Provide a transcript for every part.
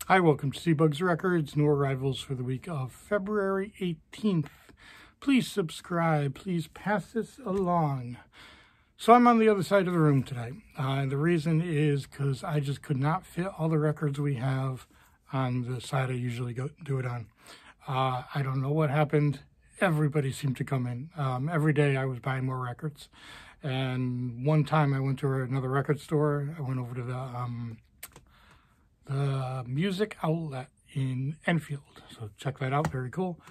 Hi, welcome to CBug's Records, new arrivals for the week of February 18th. Please subscribe, please pass this along. So I'm on the other side of the room today. The reason is because I just could not fit all the records we have on the side I usually do it on. I don't know what happened. Everybody seemed to come in. Every day I was buying more records. And one time I went to another record store. I went over to the music outlet in Enfield. So check that out, very cool.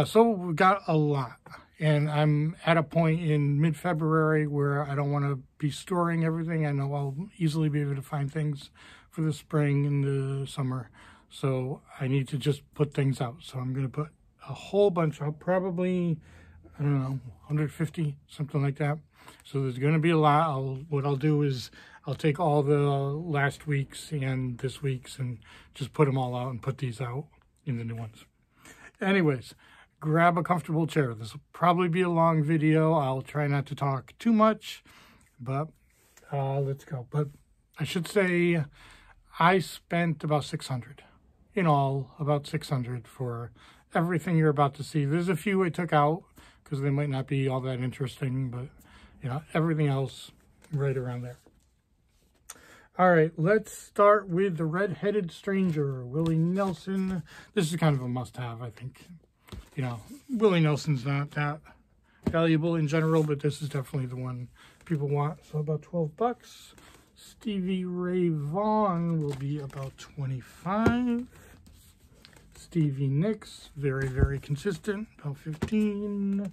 So we got a lot, and I'm at a point in mid-February where I don't want to be storing everything. I know I'll easily be able to find things for the spring and the summer, so I need to just put things out. So I'm going to put a whole bunch out, probably, I don't know, 150, something like that. So there's going to be a lot. What I'll do is I'll take all the last week's and this week's and just put them all out and put these out in the new ones. Anyways, grab a comfortable chair. This will probably be a long video. I'll try not to talk too much, but let's go. But I should say I spent about $600 in all, about $600 for everything you're about to see. There's a few I took out because they might not be all that interesting, but you know, everything else right around there. All right, let's start with The Red-Headed Stranger, Willie Nelson. This is kind of a must-have, I think. You know, Willie Nelson's not that valuable in general, but this is definitely the one people want. So about 12 bucks. Stevie Ray Vaughan will be about 25. Stevie Nicks, very, very consistent, about 15.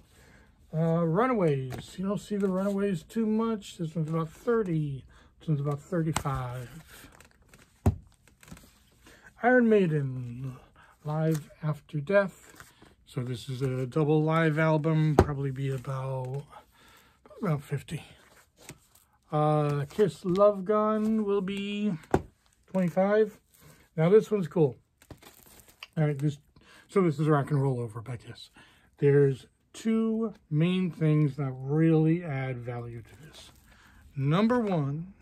Runaways, you don't see the Runaways too much. This one's about 30. This one's about 35. Iron Maiden, Live After Death. So this is a double live album, probably be about 50. Kiss Love Gun will be 25. Now this one's cool. All right, this is Rock and Roll Over by Kiss. There's two main things that really add value to this. Number one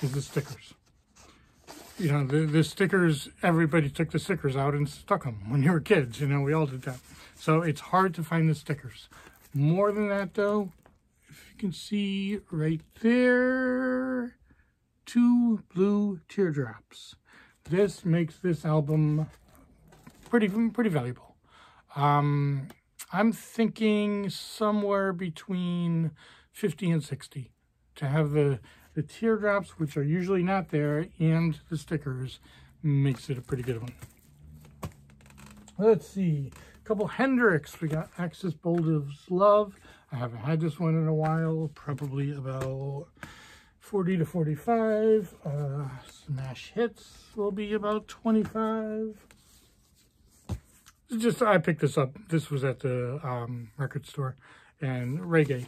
is the stickers. You know, the stickers, everybody took the stickers out and stuck them when you were kids. You know, we all did that. So it's hard to find the stickers. More than that, though, if you can see right there, 2 blue teardrops. This makes this album pretty valuable. I'm thinking somewhere between 50 and 60 to have the teardrops, which are usually not there, and the stickers makes it a pretty good one. Let's see, a couple Hendrix. We got Axis Bold as Love. I haven't had this one in a while, probably about 40 to 45. Smash Hits will be about 25. I picked this up. This was at the record store. And reggae.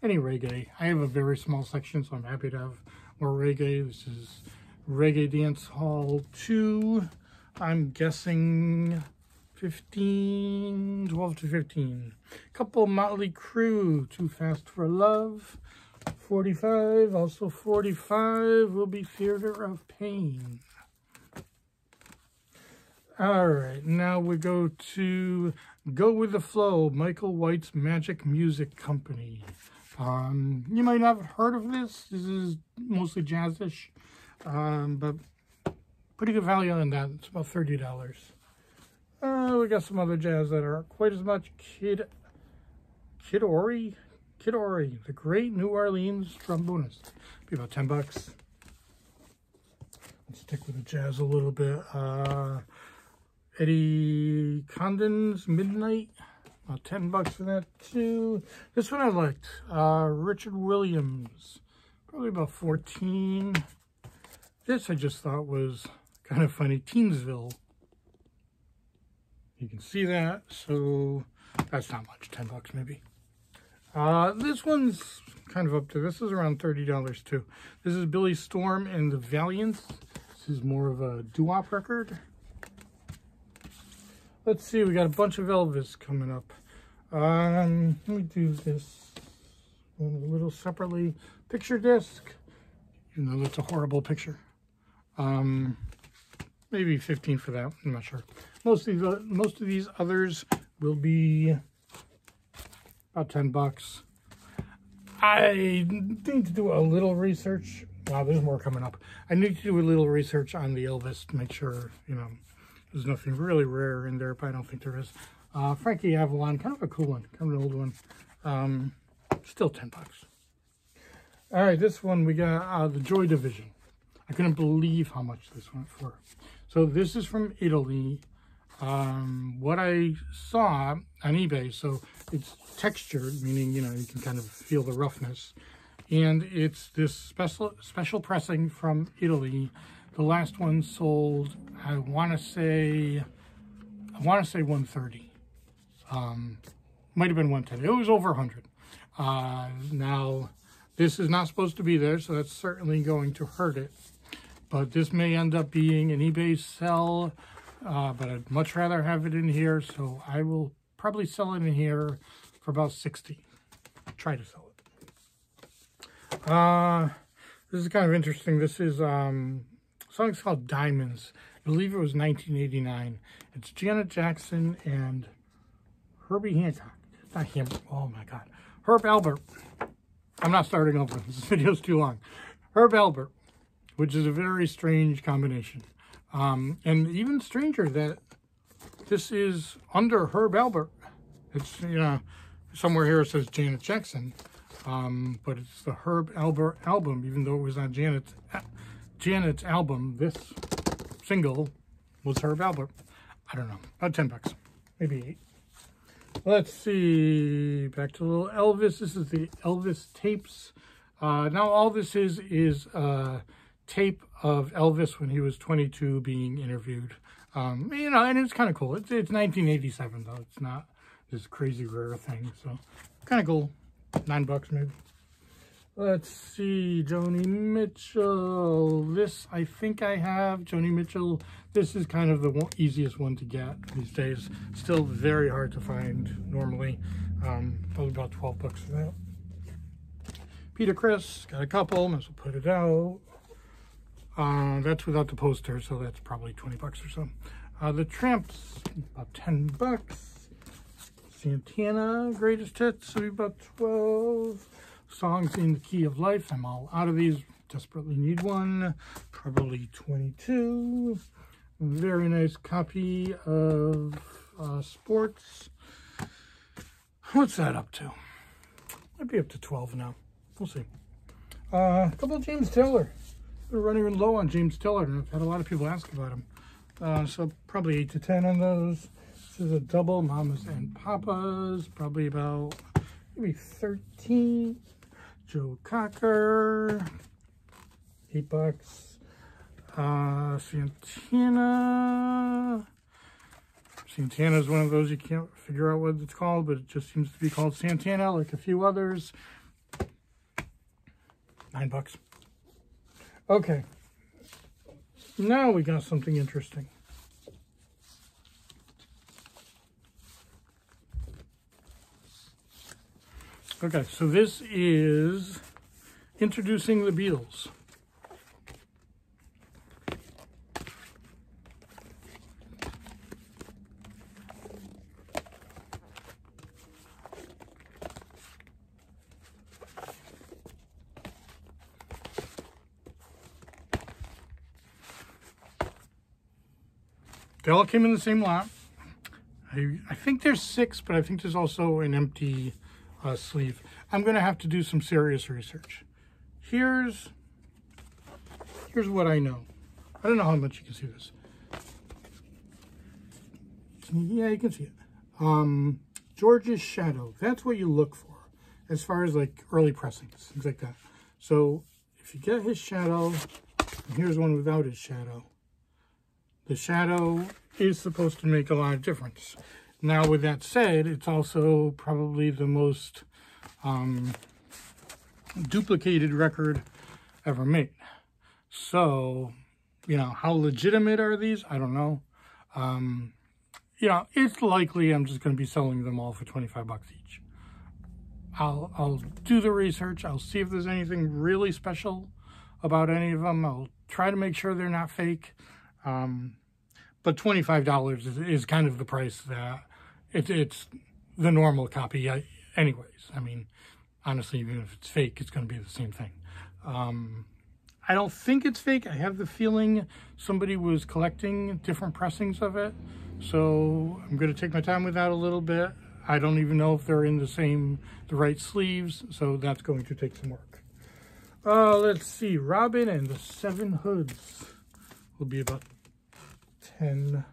Any reggae. I have a very small section, so I'm happy to have more reggae. This is Reggae Dance Hall 2. I'm guessing 12 to 15. Couple Motley Crue, Too Fast for Love. 45. Also 45 will be Theater of Pain. All right, now we go to Go With The Flow, Michael White's Magic Music Company. You might not have heard of this. This is mostly jazzish, but pretty good value on that. It's about $30. We got some other jazz that aren't quite as much. Kid Ory, the great New Orleans trombonist. Be about 10 bucks. Let's stick with the jazz a little bit. Eddie Condon's Midnight, about 10 bucks for that too. This one I liked. Richard Williams, probably about 14. This I just thought was kind of funny. Teensville. You can see that, so that's not much, 10 bucks maybe. This one's kind of up to, this is around $30 too. This is Billy Storm and the Valiants. This is more of a doo-wop record. Let's see, we got a bunch of Elvis coming up. Let me do this one a little separately. Picture disc. You know, that's a horrible picture. Maybe 15 for that. I'm not sure. Most of these others will be about 10 bucks. I need to do a little research. Wow, there's more coming up. I need to do a little research on the Elvis to make sure, you know, there's nothing really rare in there, but I don't think there is. Frankie Avalon, kind of a cool one, kind of an old one. Still 10 bucks. All right, this one we got the Joy Division. I couldn't believe how much this went for. So this is from Italy. What I saw on eBay, so it's textured, meaning, you know, you can kind of feel the roughness. And it's this special pressing from Italy. The last one sold, I want to say 130. Might have been 110. It was over 100. Now, this is not supposed to be there, so that's certainly going to hurt it. But this may end up being an eBay sell, but I'd much rather have it in here, so I will probably sell it in here for about 60. Try to sell it. This is kind of interesting. This is song's called Diamonds. I believe it was 1989. It's Janet Jackson and Herbie Hancock. Not him. Oh my God. Herb Alpert. I'm not starting over. This video's too long. Herb Alpert, which is a very strange combination. And even stranger that this is under Herb Alpert. It's, you know, somewhere here it says Janet Jackson. But it's the Herb Alpert album, even though it was on Janet's album. This single was Herb Alpert. I don't know, about 10 bucks, maybe 8. Let's see, back to a little Elvis. This is the Elvis tapes. Now all this is a tape of Elvis when he was 22 being interviewed. You know, and it's kind of cool. It's 1987 though. It's not this crazy rare thing, so kind of cool. 9 bucks maybe. Let's see, Joni Mitchell. This, I think I have Joni Mitchell. This is kind of the easiest one to get these days. Still very hard to find normally. Probably about 12 bucks for that. Peter Criss, got a couple, might as well put it out. That's without the poster, so that's probably 20 bucks or so. The Tramps, about 10 bucks. Santana, Greatest Hits, so about 12. Songs in the Key of Life. I'm all out of these. Desperately need one. Probably 22. Very nice copy of Sports. What's that up to? Might be up to 12 now. We'll see. A couple of James Taylor. We're running low on James Taylor, and I've had a lot of people ask about him. So probably 8 to 10 on those. This is a double, Mamas and Papas. Probably about maybe 13. Joe Cocker, 8 bucks. Santana. Santana is one of those you can't figure out what it's called, but it just seems to be called Santana, like a few others. 9 bucks. Okay. Now we got something interesting. Okay, so this is Introducing the Beatles. They all came in the same lot. I think there's 6, but I think there's also an empty sleeve. I'm going to have to do some serious research. Here's what I know. I don't know how much you can see this. Yeah, you can see it. George's Shadow. That's what you look for as far as like early pressings, things like that. So if you get his shadow, and here's one without his shadow. The shadow is supposed to make a lot of difference. Now, with that said, it's also probably the most duplicated record ever made. So, you know, how legitimate are these? I don't know. You know, it's likely I'm just going to be selling them all for 25 bucks each. I'll do the research. I'll see if there's anything really special about any of them. I'll try to make sure they're not fake. But $25 is kind of the price that it's the normal copy anyways. I mean, honestly, even if it's fake, it's going to be the same thing. I don't think it's fake. I have the feeling somebody was collecting different pressings of it. So I'm going to take my time with that a little bit. I don't even know if they're in the right sleeves. So that's going to take some work. Let's see. Robin and the Seven Hoods will be about 10.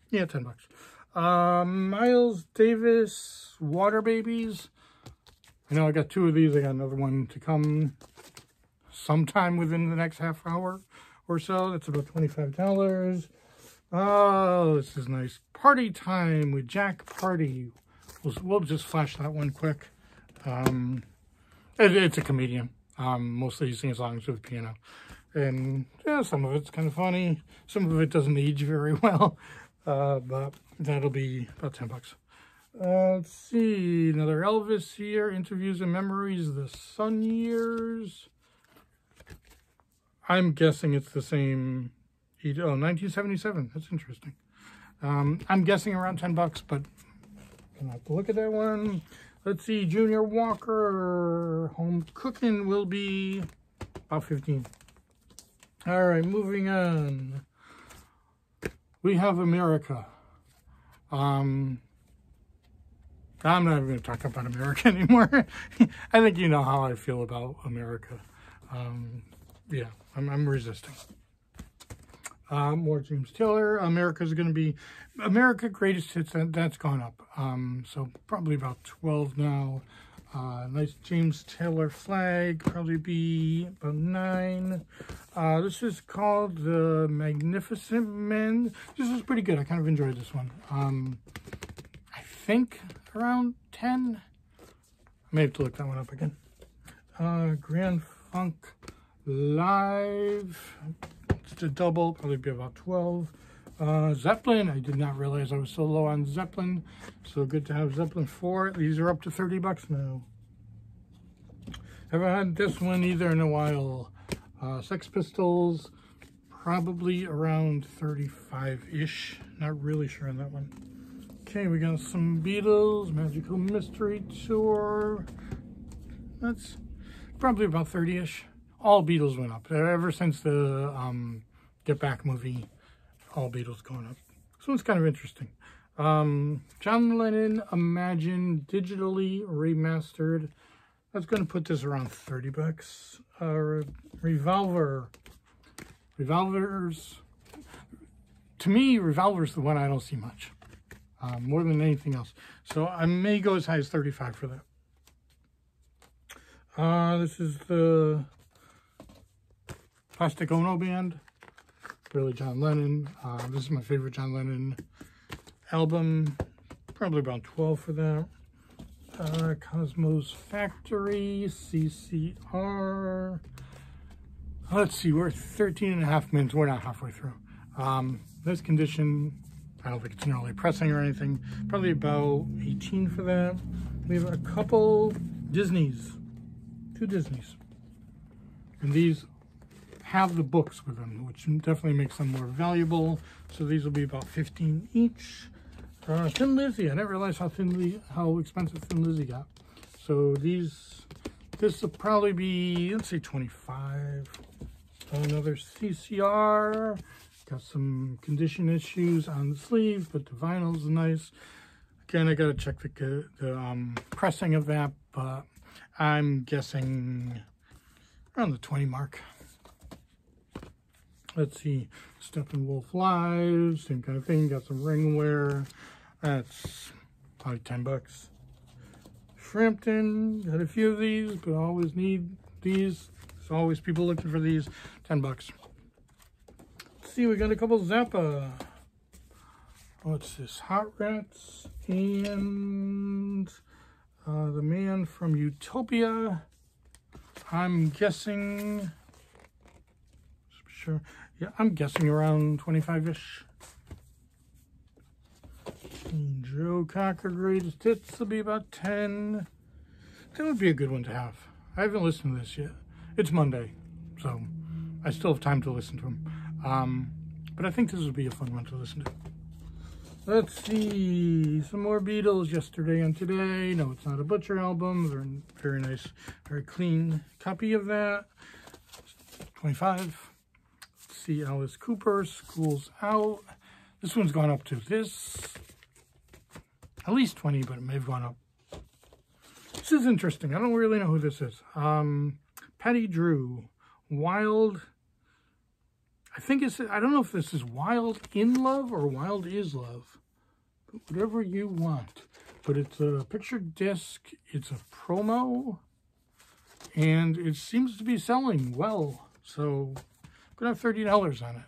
Yeah, $10. Miles Davis Water Babies. I know I got 2 of these. I got another one to come sometime within the next half hour or so. That's about $25. Oh, this is nice. Party Time with Jack Party. We'll just flash that one quick. It's a comedian. Mostly he sings songs with piano. And yeah, some of it's kind of funny. Some of it doesn't age very well. But that'll be about $10. Let's see. Another Elvis here. Interviews and Memories. The Sun Years. I'm guessing it's the same. 1977. That's interesting. I'm guessing around $10, but I'll have to look at that one. Let's see. Junior Walker. Home Cooking will be about 15. All right, moving on. We have America. I'm not even going to talk about America anymore. I think you know how I feel about America. Yeah, I'm resisting. More James Taylor. America's going to be America Greatest Hits. That's gone up. So probably about 12 now. Nice James Taylor flag. Probably be about 9. This is called The Magnificent Men. This is pretty good. I kind of enjoyed this one. I think around 10. I may have to look that one up again. Grand Funk Live. It's a double, probably be about 12. Zeppelin, I did not realize I was so low on Zeppelin. So good to have Zeppelin 4. These are up to $30 now. Haven't had this one either in a while. Sex Pistols, probably around 35-ish. Not really sure on that one. Okay, we got some Beatles, Magical Mystery Tour. That's probably about 30-ish. All Beatles went up. Ever since the Get Back movie, all Beatles going up. So it's kind of interesting. John Lennon Imagine digitally remastered. That's going to put this around $30. Revolver. Revolvers. To me, Revolver's the one I don't see much. More than anything else. So I may go as high as 35 for that. This is the Plastic Ono Band. Really John Lennon. This is my favorite John Lennon album. Probably about 12 for that. Cosmos Factory, CCR. Let's see, we're 13.5 minutes. We're not halfway through. This condition, I don't think it's an early pressing or anything. Probably about 18 for that. We have a couple Disneys. 2 Disneys. And these have the books with them, which definitely makes them more valuable. So these will be about 15 each. Thin Lizzy. I didn't realize how expensive Thin Lizzy got. So this will probably be, let's say 25. Another CCR. Got some condition issues on the sleeve, but the vinyl's nice. Again, I gotta check the pressing of that, but I'm guessing around the 20 mark. Let's see, Steppenwolf Live, same kind of thing. Got some ringware. That's probably $10. Frampton, got a few of these, but I always need these. There's always people looking for these. $10. Let's see, we got a couple Zappa. What's this? Hot Rats and The Man from Utopia. I'm guessing, just be sure. Yeah, I'm guessing around 25-ish. Joe Cocker Greatest Hits will be about 10. That would be a good one to have. I haven't listened to this yet. It's Monday. so I still have time to listen to them. But I think this would be a fun one to listen to. Let's see, some more Beatles, Yesterday and Today. No, it's not a Butcher album. Very, very nice, very clean copy of that. 25. Let's see, Alice Cooper, School's Out. This one's gone up to this, at least 20, but it may have gone up. This is interesting. I don't really know who this is. Patty Drew, Wild. I think it's, I don't know if this is Wild in Love or Wild is Love. But whatever you want. But it's a picture disc. It's a promo. And it seems to be selling well. So I'm going to have $30 on it.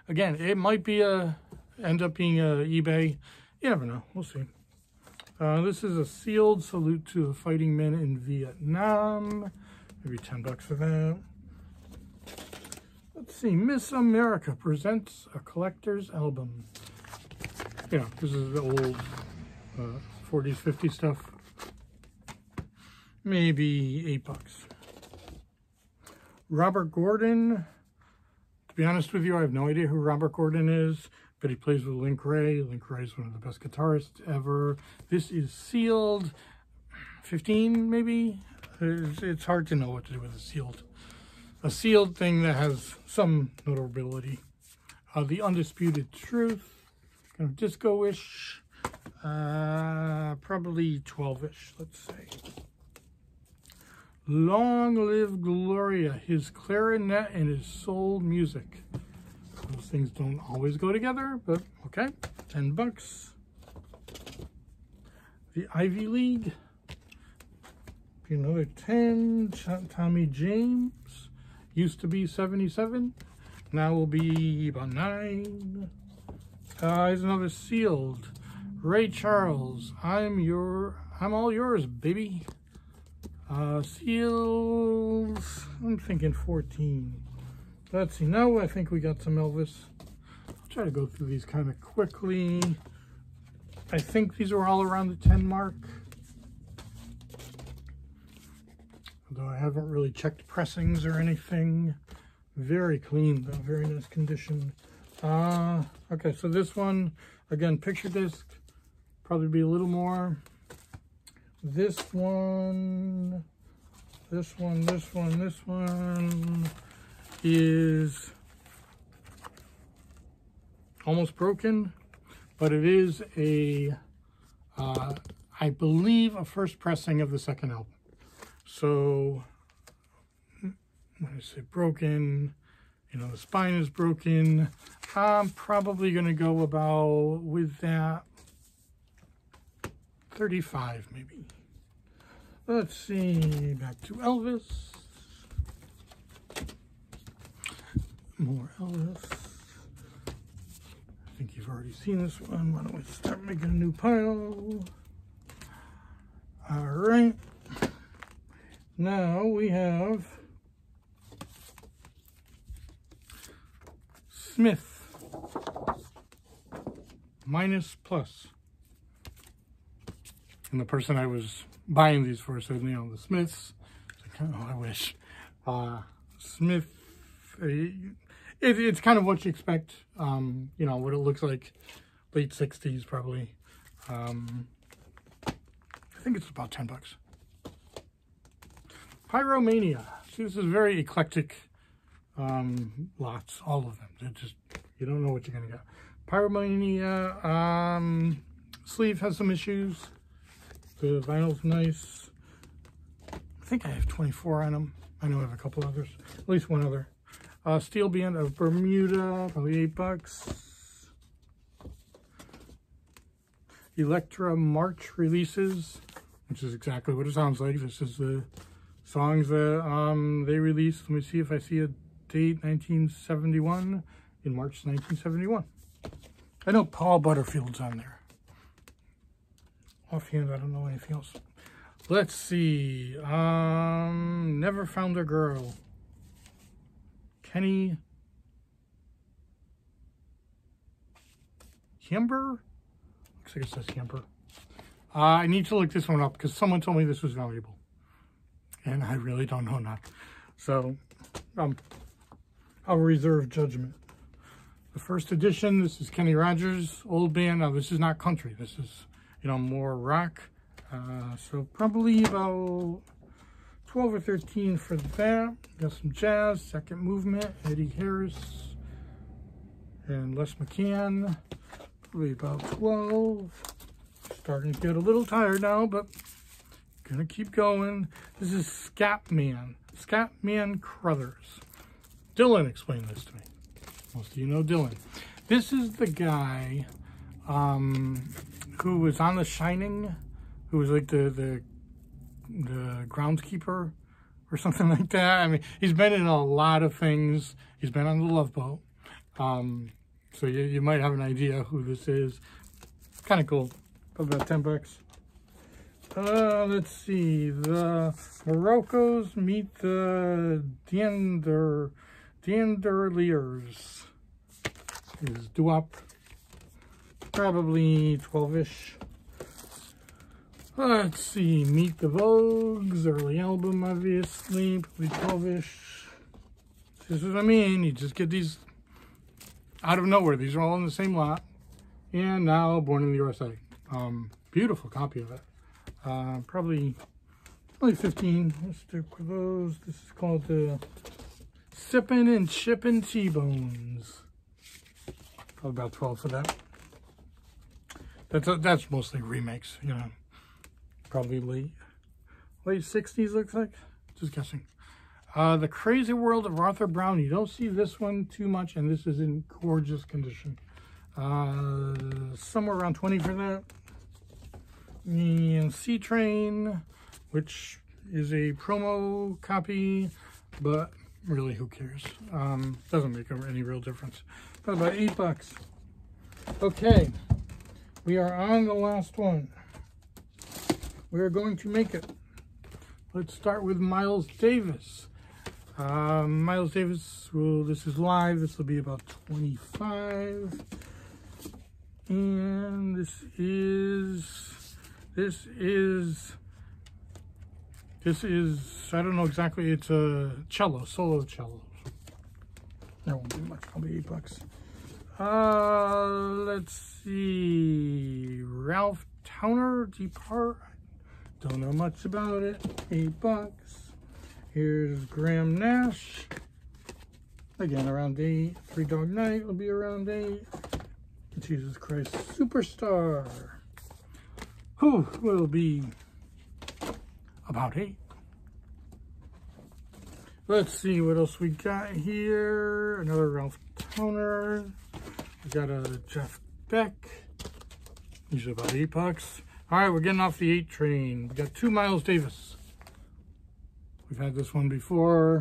Again, it might be end up being eBay. You never know. We'll see. This is a sealed salute to the fighting men in Vietnam. Maybe $10 for that. Let's see. Miss America presents a collector's album. Yeah, this is the old 40s, 50s stuff. Maybe $8. Robert Gordon. To be honest with you, I have no idea who Robert Gordon is, but he plays with Link Wray. Link Wray is one of the best guitarists ever. This is sealed. 15, maybe? It's hard to know what to do with a sealed thing that has some notability. The Undisputed Truth. Kind of disco-ish. Probably 12-ish, let's say. Long Live Gloria, his clarinet and his soul music. Those things don't always go together, but okay. $10. The Ivy League. Be another 10. Tommy James. Used to be 77. Now will be about 9. Here's another sealed. Ray Charles. I'm all yours, baby. Seals, I'm thinking 14. Let's see, now I think we got some Elvis. I'll try to go through these kind of quickly. I think these are all around the 10 mark. Although I haven't really checked pressings or anything. Very clean though, very nice condition. Okay, so this one, again, picture disc, probably be a little more. This one is almost broken, but it is I believe, a first pressing of the second album. So, when I say broken, you know, the spine is broken. I'm probably going to go about, with that, 35 maybe. Let's see, back to Elvis. More Elvis. I think you've already seen this one. Why don't we start making a new pile? All right. Now we have Smith minus plus. And the person I was buying these for said, you know, the Smiths. Like, oh, I wish. Smith, it's kind of what you expect. You know, what it looks like. Late 60s, probably. I think it's about $10. Pyromania. See, this is very eclectic lots, all of them. They're just, you don't know what you're going to get. Pyromania. Sleeve has some issues. The vinyl's nice. I think I have 24 on them. I know I have a couple others. At least one other. Steel Band of Bermuda, probably $8. Electra March releases, which is exactly what it sounds like. This is the songs that they released. Let me see if I see a date, 1971, in March 1971. I know Paul Butterfield's on there. Offhand, I don't know anything else. Let's see. Never Found a Girl. Kenny Kemper? Looks like it says Kemper. I need to look this one up because someone told me this was valuable. And I really don't know now. So, I'll reserve judgment. The first edition, this is Kenny Rogers, old band. Now, this is not country. This is, you know, more rock. So probably about 12 or 13 for that. Got some jazz, second movement, Eddie Harris and Les McCann. Probably about 12. Starting to get a little tired now, but gonna keep going. This is Scatman Crothers. Dylan explained this to me. Most of you know Dylan. This is the guy who was on The Shining, who was like the groundskeeper or something like that. I mean, he's been in a lot of things. He's been on the Love Boat. So you might have an idea who this is. Kind of cool. About 10 bucks. Let's see. The Moroccos meet the Dandeliers. Is doo-wop. Probably 12-ish. Let's see. Meet the Vogues. Early album, obviously. Probably 12-ish. This is what I mean. You just get these out of nowhere. These are all in the same lot. And now Born in the USA. Beautiful copy of it. Probably 15. Let's stick with those. This is called the Sippin' and Chippin' T-Bones. Probably about 12 for that. That's mostly remakes, you know. Probably late 60s, looks like. Just guessing. The Crazy World of Arthur Brown. You don't see this one too much, and this is in gorgeous condition. Somewhere around 20 for that. And C-Train, which is a promo copy, but really, who cares? Doesn't make any real difference. But about 8 bucks. Okay, we are on the last one. We are going to make it. Let's start with Miles Davis. Miles Davis, well, this is live. This will be about 25. And this is, I don't know exactly, it's a cello, solo cello. That won't be much, probably 8 bucks. Let's see, Ralph Towner, Depart. Don't know much about it, 8 bucks. Here's Graham Nash. Again, around 8. Three Dog Night will be around 8. Jesus Christ, Superstar. Who will be about 8. Let's see what else we got here. Another Ralph Towner. We got a Jeff Beck. These are about 8 bucks. All right, we're getting off the 8 train. We got 2 Miles Davis. We've had this one before.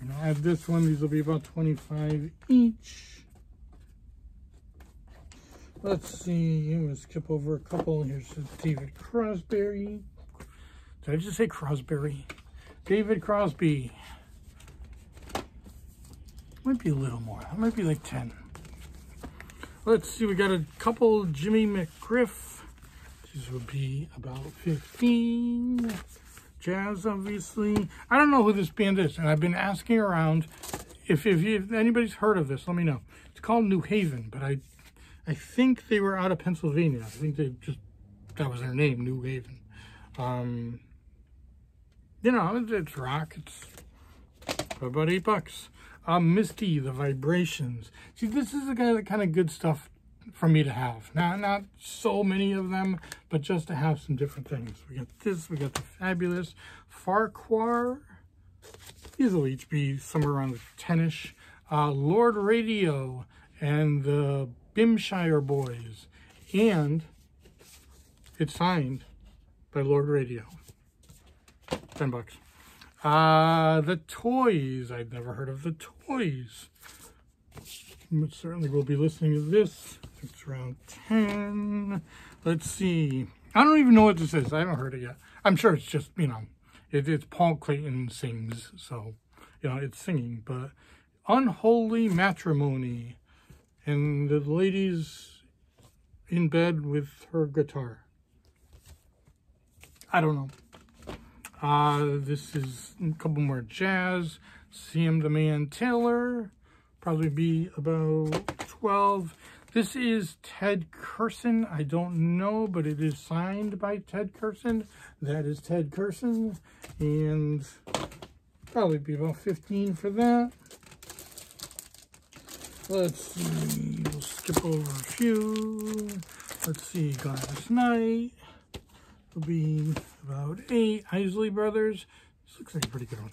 We're gonna add this one. These will be about 25 each. Let's see. I'm gonna skip over a couple. Here's David Crosby. Did I just say Crosby? David Crosby. Might be a little more. That might be like 10. Let's see. We got a couple Jimmy McGriff. These will be about 15. Jazz, obviously. I don't know who this band is, and I've been asking around. If anybody's heard of this, let me know. It's called New Haven, but I think they were out of Pennsylvania. I think that was their name, New Haven. You know, it's rock. It's about 8 bucks. Misty, The Vibrations. See, this is the kind of good stuff for me to have. Not so many of them, but just to have some different things. We got this. We got the fabulous Farquhar. These will each be somewhere around 10-ish. Lord Radio and the Bimshire Boys. And it's signed by Lord Radio. 10 bucks. The Toys. I've never heard of the Toys. Certainly will be listening to this. I think it's around 10. Let's see. I don't even know what this is. I haven't heard it yet. I'm sure it's just, you know, it's Paul Clayton sings. So, you know, it's singing. But Unholy Matrimony. And the lady's in bed with her guitar. I don't know. This is a couple more jazz. Sam the Man Taylor, probably be about 12. This is Ted Curson. I don't know, but it is signed by Ted Curson. That is Ted Curson. And probably be about 15 for that. Let's see. We'll skip over a few. Let's see. Gladys Knight will be about 8. Isley Brothers. This looks like a pretty good one.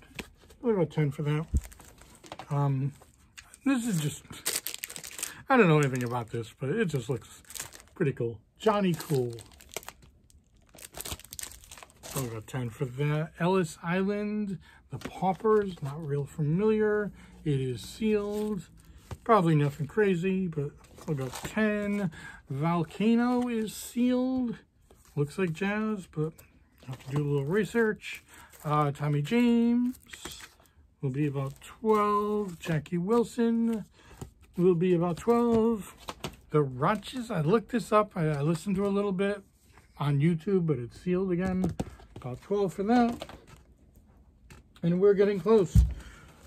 What about 10 for that? This is just, I don't know anything about this, but it just looks pretty cool. Johnny Cool. What about 10 for that? Ellis Island, The Paupers, not real familiar. It is sealed. Probably nothing crazy, but what about 10? Volcano is sealed. Looks like jazz, but I have to do a little research. Tommy James will be about 12. Jackie Wilson will be about 12. The Roches, I looked this up. I listened to a little bit on YouTube, but it's sealed again. About 12 for that. And we're getting close.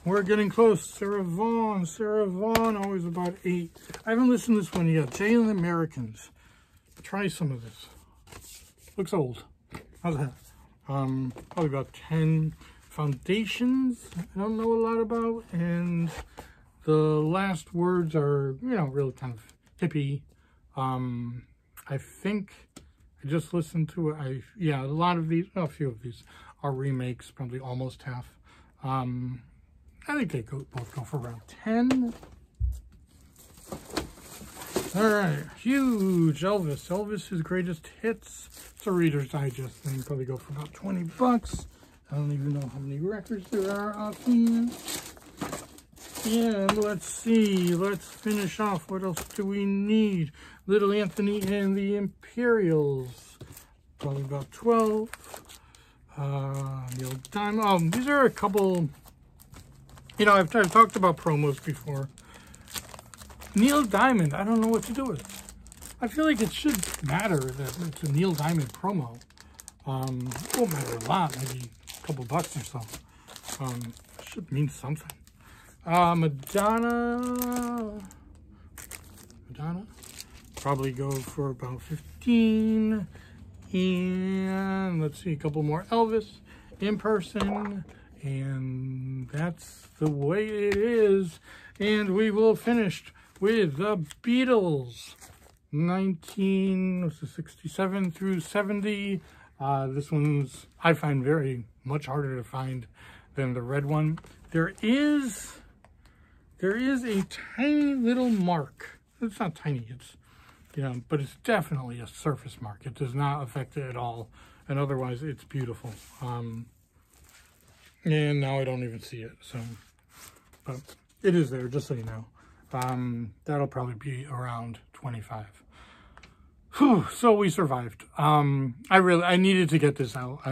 We're getting close. Sarah Vaughan, always about 8. I haven't listened to this one yet. Jay and the Americans. Try some of this. Looks old. How's that? Probably about 10. Foundations, I don't know a lot about. And the last words are, you know, really kind of hippie. I think I just listened to it. Yeah, a lot of these, a few of these are remakes, probably almost half. I think they both go for around 10. All right, huge Elvis. Elvis's greatest hits. It's a Reader's Digest thing. Probably go for about 20 bucks. I don't even know how many records there are offhand. And let's see. Let's finish off. What else do we need? Little Anthony and the Imperials. Probably about 12. Neil Diamond. Oh, these are a couple. You know, I've talked about promos before. Neil Diamond, I don't know what to do with it. I feel like it should matter that it's a Neil Diamond promo. It won't matter a lot, maybe a couple bucks or so. Should mean something. Madonna, probably go for about 15. And let's see, a couple more Elvis in person. And that's the way it is. And we will finish with the Beatles, 1967 through 70. This one's, I find, very much harder to find than the red one. There is a tiny little mark. It's not tiny, it's, you know, but it's definitely a surface mark. It does not affect it at all. And otherwise, it's beautiful. And now I don't even see it. So, but it is there, just so you know. That'll probably be around 25. Whew, so we survived. I needed to get this out.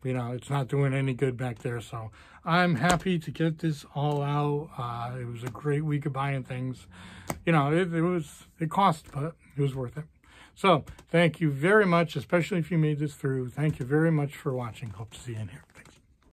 You know, it's not doing any good back there, so I'm happy to get this all out. It was a great week of buying things. You know, it cost, but it was worth it. So thank you very much, especially if you made this through. Thank you very much for watching. Hope to see you in here.